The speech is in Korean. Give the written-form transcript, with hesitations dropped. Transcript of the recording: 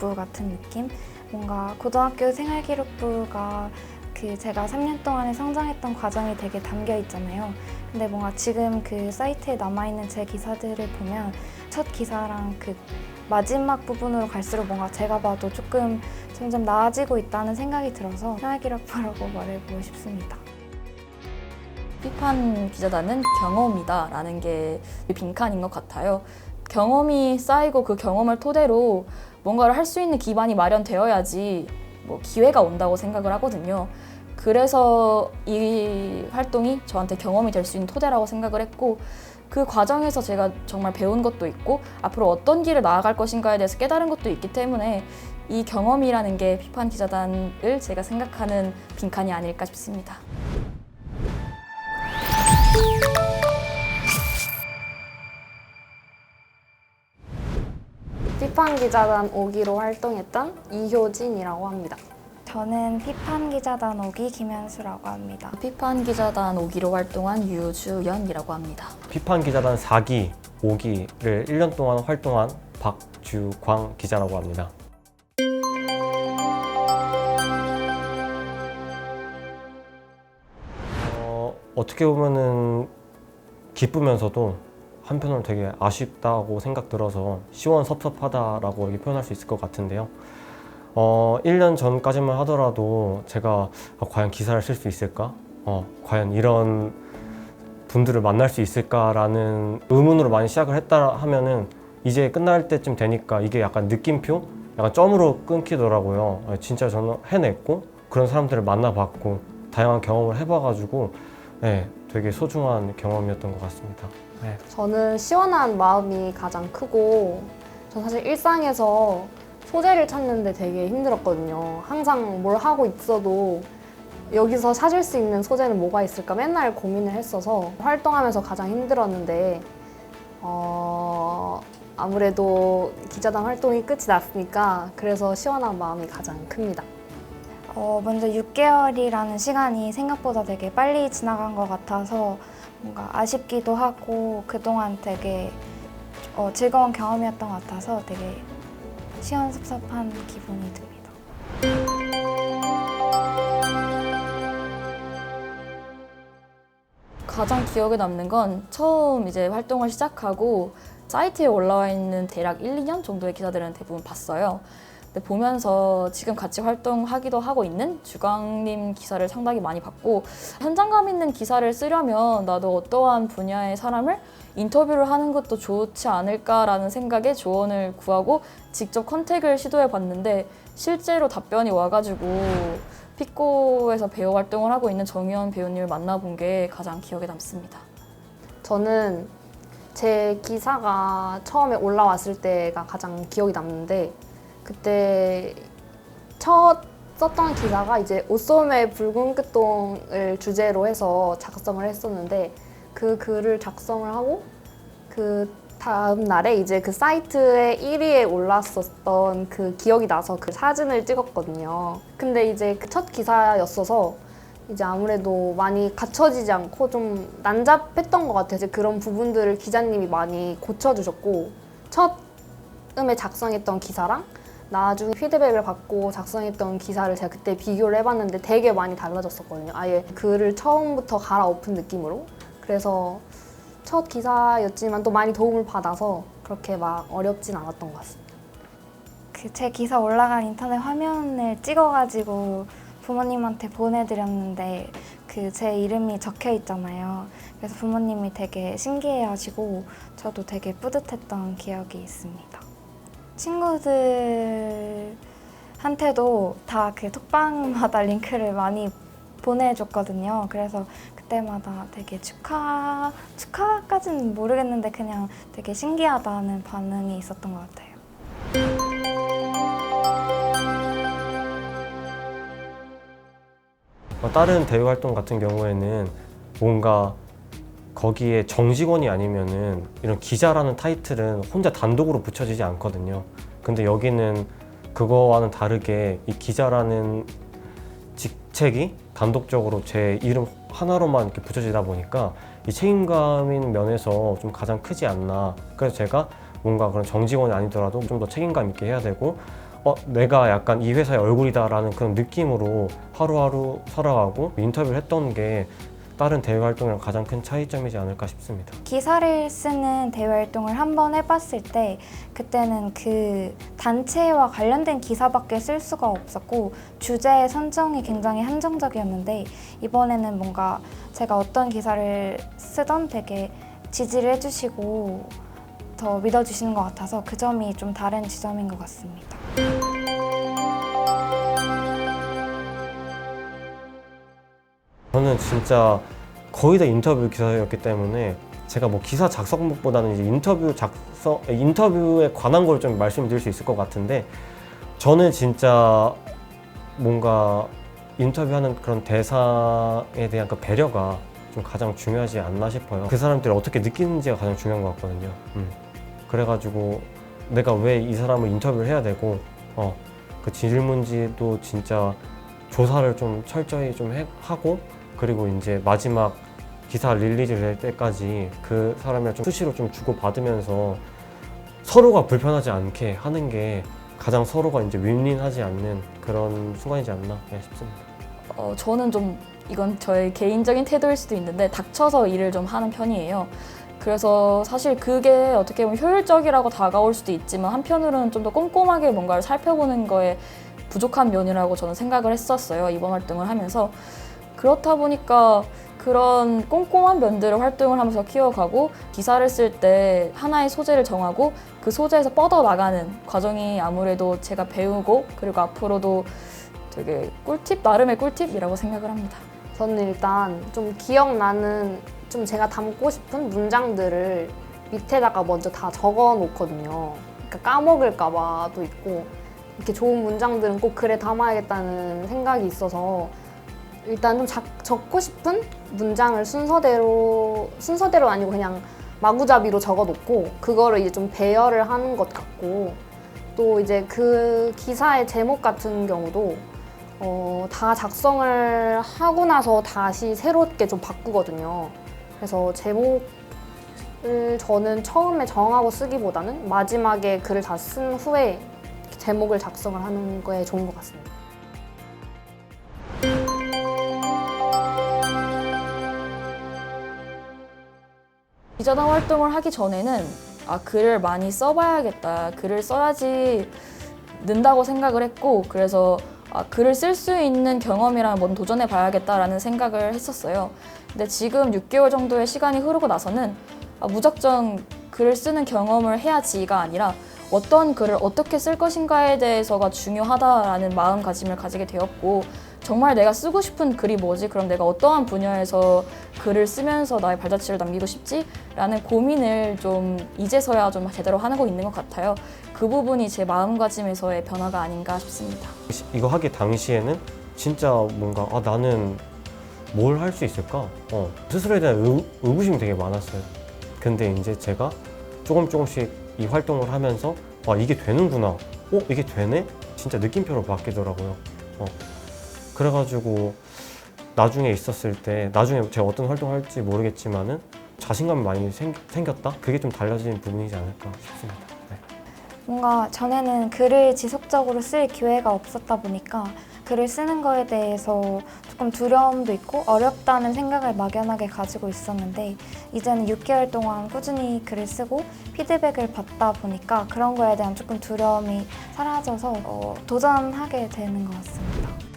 생활기록부 같은 느낌? 뭔가 고등학교 생활기록부가 제가 3년 동안에 성장했던 과정이 되게 담겨 있잖아요. 근데 뭔가 지금 그 사이트에 남아있는 제 기사들을 보면 첫 기사랑 마지막 부분으로 갈수록 뭔가 제가 봐도 조금 점점 나아지고 있다는 생각이 들어서 생활기록부라고 말해보고 싶습니다. 비판 기자단은 경험이다 라는 게 빈칸인 것 같아요. 경험이 쌓이고 그 경험을 토대로 뭔가를 할 수 있는 기반이 마련되어야지 기회가 온다고 생각을 하거든요. 그래서 이 활동이 저한테 경험이 될 수 있는 토대라고 생각을 했고, 그 과정에서 제가 정말 배운 것도 있고 앞으로 어떤 길을 나아갈 것인가에 대해서 깨달은 것도 있기 때문에 이 경험이라는 게 비판 기자단을 제가 생각하는 빈칸이 아닐까 싶습니다. 비판기자단 5기로 활동했던 이효진이라고 합니다. 저는 비판기자단 5기 김현수라고 합니다. 비판 기자단 5기로 활동한 유주연이라고 합니다. 비판 기자단 4기, 5기를 1년 동안 활동한 박주광 기자라고 합니다. 어떻게 보면은 기쁘면서도 한편으로 되게 아쉽다고 생각 들어서 시원섭섭하다라고 이렇게 표현할 수 있을 것 같은데요. 1년 전까지만 하더라도 제가 과연 기사를 쓸 수 있을까? 과연 이런 분들을 만날 수 있을까라는 의문으로 많이 시작을 했다 하면은 이제 끝날 때쯤 되니까 이게 약간 느낌표? 약간 점으로 끊기더라고요. 진짜 저는 해냈고 그런 사람들을 만나봤고 다양한 경험을 해봐가지고 되게 소중한 경험이었던 것 같습니다. 저는 시원한 마음이 가장 크고, 전 사실 일상에서 소재를 찾는데 되게 힘들었거든요. 항상 뭘 하고 있어도 여기서 찾을 수 있는 소재는 뭐가 있을까 맨날 고민을 했어서 활동하면서 가장 힘들었는데, 아무래도 기자단 활동이 끝이 났으니까 그래서 시원한 마음이 가장 큽니다. 먼저 6개월이라는 시간이 생각보다 되게 빨리 지나간 것 같아서 뭔가 아쉽기도 하고 그동안 되게 즐거운 경험이었던 것 같아서 되게 시원섭섭한 기분이 듭니다. 가장 기억에 남는 건 처음 이제 활동을 시작하고 사이트에 올라와 있는 대략 1, 2년 정도의 기사들은 대부분 봤어요. 근데 보면서 지금 같이 활동하기도 하고 있는 주광님 기사를 상당히 많이 봤고, 현장감 있는 기사를 쓰려면 나도 어떠한 분야의 사람을 인터뷰를 하는 것도 좋지 않을까라는 생각에 조언을 구하고 직접 컨택을 시도해 봤는데 실제로 답변이 와가지고 피코에서 배우 활동을 하고 있는 정유현 배우님을 만나본 게 가장 기억에 남습니다. 저는 제 기사가 처음에 올라왔을 때가 가장 기억이 남는데, 그때 첫 썼던 기사가 이제 옷소매 붉은 끝동을 주제로 해서 작성을 했었는데, 그 글을 작성을 하고 그 다음 날에 이제 그 사이트에 1위에 올랐었던 그 기억이 나서 그 사진을 찍었거든요. 근데 이제 그 첫 기사였어서 이제 아무래도 많이 갖춰지지 않고 좀 난잡했던 것 같아요. 이제 그런 부분들을 기자님이 많이 고쳐주셨고, 처음에 작성했던 기사랑 나중에 피드백을 받고 작성했던 기사를 제가 그때 비교를 해봤는데 되게 많이 달라졌었거든요. 아예 글을 처음부터 갈아엎은 느낌으로. 그래서 첫 기사였지만 또 많이 도움을 받아서 그렇게 막 어렵진 않았던 것 같습니다. 제 기사 올라간 인터넷 화면을 찍어가지고 부모님한테 보내드렸는데 제 이름이 적혀 있잖아요. 그래서 부모님이 되게 신기해하시고 저도 되게 뿌듯했던 기억이 있습니다. 친구들한테도 다 톡방마다 링크를 많이 보내줬거든요. 그래서 그때마다 되게 축하까지는 모르겠는데 그냥 되게 신기하다는 반응이 있었던 것 같아요. 다른 대외 활동 같은 경우에는 뭔가 거기에 정직원이 아니면은 이런 기자라는 타이틀은 혼자 단독으로 붙여지지 않거든요. 근데 여기는 그거와는 다르게 이 기자라는 직책이 단독적으로 제 이름 하나로만 이렇게 붙여지다 보니까 이 책임감인 면에서 좀 가장 크지 않나. 그래서 제가 뭔가 그런 정직원이 아니더라도 좀 더 책임감 있게 해야 되고 내가 약간 이 회사의 얼굴이다라는 그런 느낌으로 하루하루 살아가고 인터뷰를 했던 게 다른 대외 활동이랑 가장 큰 차이점이지 않을까 싶습니다. 기사를 쓰는 대외 활동을 한 번 해봤을 때 그때는 그 단체와 관련된 기사밖에 쓸 수가 없었고 주제 선정이 굉장히 한정적이었는데 이번에는 뭔가 제가 어떤 기사를 쓰던 되게 지지를 해주시고 더 믿어주시는 것 같아서 그 점이 좀 다른 지점인 것 같습니다. 저는 진짜 거의 다 인터뷰 기사였기 때문에 제가 뭐 기사 작성법보다는 이제 인터뷰에 관한 걸 좀 말씀드릴 수 있을 것 같은데 저는 진짜 뭔가 인터뷰하는 그런 대상에 대한 그 배려가 좀 가장 중요하지 않나 싶어요. 그 사람들이 어떻게 느끼는지가 가장 중요한 것 같거든요. 그래가지고 내가 왜 이 사람을 인터뷰를 해야 되고 그 질문지도 진짜 조사를 좀 철저히 좀 하고 그리고 이제 마지막 기사 릴리즈 될 때까지 그 사람이랑 좀 수시로 좀 주고받으면서 서로가 불편하지 않게 하는 게 가장 서로가 이제 윈윈하지 않는 그런 순간이지 않나 싶습니다. 저는 좀 이건 저의 개인적인 태도일 수도 있는데 닥쳐서 일을 좀 하는 편이에요. 그래서 사실 그게 어떻게 보면 효율적이라고 다가올 수도 있지만 한편으로는 좀 더 꼼꼼하게 뭔가를 살펴보는 거에 부족한 면이라고 저는 생각을 했었어요. 이번 활동을 하면서. 그렇다 보니까 그런 꼼꼼한 면들을 활동을 하면서 키워가고 기사를 쓸 때 하나의 소재를 정하고 그 소재에서 뻗어나가는 과정이 아무래도 제가 배우고 그리고 앞으로도 되게 나름의 꿀팁이라고 생각을 합니다. 저는 일단 좀 기억나는 좀 제가 담고 싶은 문장들을 밑에다가 먼저 다 적어 놓거든요. 그러니까 까먹을까 봐도 있고 이렇게 좋은 문장들은 꼭 글에 담아야겠다는 생각이 있어서 일단 좀 적고 싶은 문장을 순서대로 아니고 그냥 마구잡이로 적어 놓고 그거를 이제 좀 배열을 하는 것 같고 또 이제 그 기사의 제목 같은 경우도 다 작성을 하고 나서 다시 새롭게 좀 바꾸거든요. 그래서 제목을 저는 처음에 정하고 쓰기보다는 마지막에 글을 다 쓴 후에 제목을 작성을 하는 거에 좋은 것 같습니다. 기자단 활동을 하기 전에는 글을 많이 써봐야겠다. 글을 써야지 는다고 생각을 했고 그래서 글을 쓸 수 있는 경험이랑 뭔 도전해 봐야겠다라는 생각을 했었어요. 근데 지금 6개월 정도의 시간이 흐르고 나서는 무작정 글을 쓰는 경험을 해야지가 아니라 어떤 글을 어떻게 쓸 것인가에 대해서가 중요하다라는 마음가짐을 가지게 되었고 정말 내가 쓰고 싶은 글이 뭐지? 그럼 내가 어떠한 분야에서 글을 쓰면서 나의 발자취를 남기고 싶지? 라는 고민을 좀 이제서야 좀 제대로 하고 있는 것 같아요. 그 부분이 제 마음가짐에서의 변화가 아닌가 싶습니다. 이거 하기 당시에는 진짜 뭔가 나는 뭘 할 수 있을까? 스스로에 대한 의구심이 되게 많았어요. 근데 이제 제가 조금씩 이 활동을 하면서 이게 되는구나. 이게 되네? 진짜 느낌표로 바뀌더라고요. 그래가지고 나중에 있었을 때 나중에 제가 어떤 활동을 할지 모르겠지만은 자신감이 많이 생겼다? 그게 좀 달라진 부분이지 않을까 싶습니다. 네. 뭔가 전에는 글을 지속적으로 쓸 기회가 없었다 보니까 글을 쓰는 거에 대해서 조금 두려움도 있고 어렵다는 생각을 막연하게 가지고 있었는데 이제는 6개월 동안 꾸준히 글을 쓰고 피드백을 받다 보니까 그런 거에 대한 조금 두려움이 사라져서 도전하게 되는 것 같습니다.